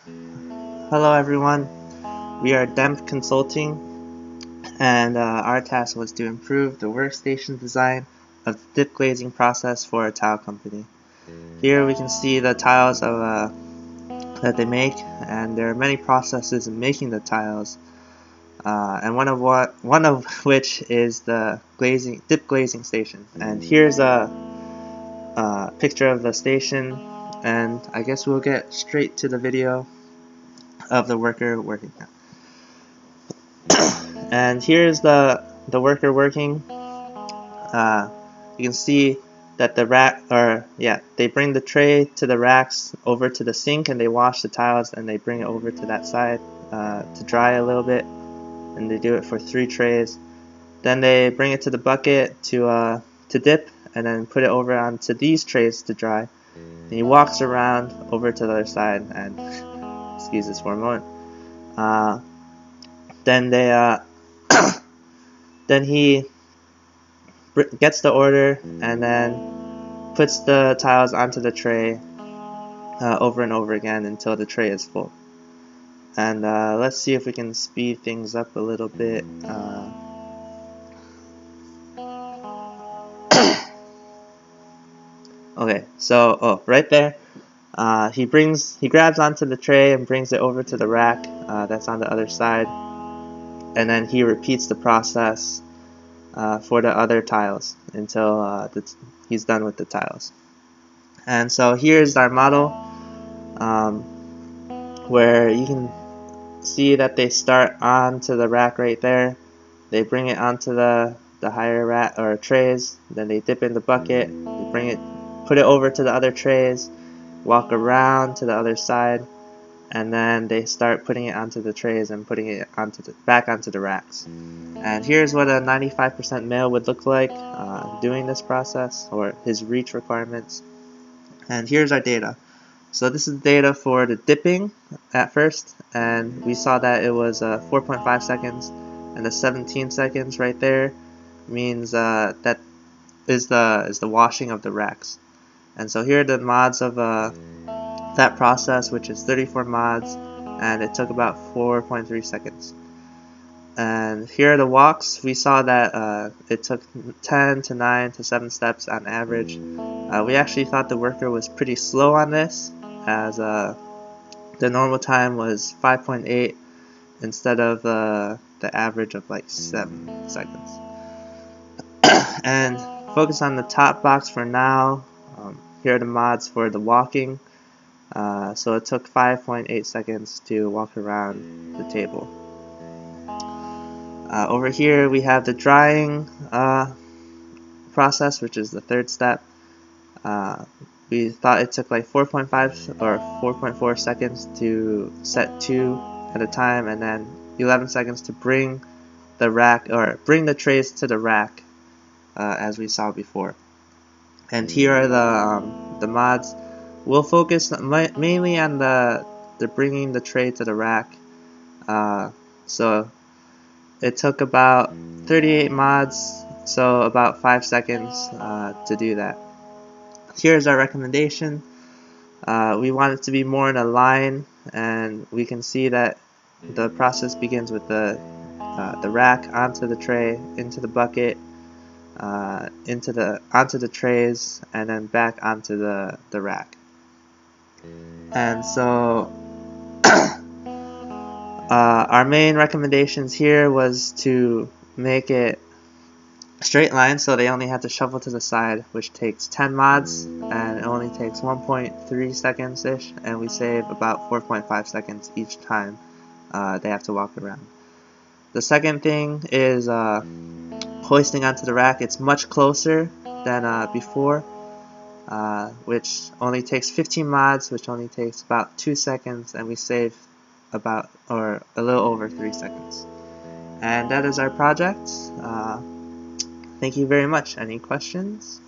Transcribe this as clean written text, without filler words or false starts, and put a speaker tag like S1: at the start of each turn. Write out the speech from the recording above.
S1: Hello everyone, we are DEMP Consulting, and our task was to improve the workstation design of the dip glazing process for a tile company. Here we can see the tiles that they make, and there are many processes in making the tiles, and one of which is the dip glazing station. And here's a picture of the station, and I guess we'll get straight to the video of the worker working now. And here's the worker working. You can see that they bring the tray to the racks over to the sink, and they wash the tiles, and they bring it over to that side to dry a little bit, and they do it for 3 trays. Then they bring it to the bucket to dip, and then put it over onto these trays to dry. And he walks around over to the other side, and excuse this for a moment. Then they then he gets the order and then puts the tiles onto the tray over and over again until the tray is full. And let's see if we can speed things up a little bit. Okay, so right there, he grabs onto the tray and brings it over to the rack that's on the other side, and then he repeats the process for the other tiles until he's done with the tiles. And so here's our model, where you can see that they start onto the rack right there. They bring it onto the higher rack or trays. Then they dip in the bucket. They put it over to the other trays, walk around to the other side, and then they start putting it onto the trays and putting it back onto the racks. And here's what a 95% male would look like doing this process, or his reach requirements. And here's our data. So this is data for the dipping at first, and we saw that it was 4.5 seconds, and the 17 seconds right there means that is the washing of the racks. And so here are the mods of that process, which is 34 mods, and it took about 4.3 seconds. And here are the walks. We saw that it took 10 to 9 to 7 steps on average. We actually thought the worker was pretty slow on this, as the normal time was 5.8 instead of the average of like 7 seconds. And focus on the top box for now. Here are the mods for the walking. So it took 5.8 seconds to walk around the table. Over here we have the drying process, which is the third step. We thought it took like 4.5 or 4.4 seconds to set 2 at a time, and then 11 seconds to bring the trays to the rack, as we saw before. And here are the mods. We'll focus mainly on the bringing the tray to the rack. So it took about 38 mods, so about 5 seconds to do that. Here's our recommendation. We want it to be more in a line, and we can see that the process begins with the rack onto the tray, into the bucket, onto the trays, and then back onto the rack. And so our main recommendations here was to make it straight line, so they only have to shuffle to the side, which takes 10 mods, and it only takes 1.3 seconds ish, and we save about 4.5 seconds each time they have to walk around. The second thing is hoisting onto the rack. It's much closer than before, which only takes 15 mods, which only takes about 2 seconds, and we save about or a little over 3 seconds. And that is our project. Thank you very much. Any questions?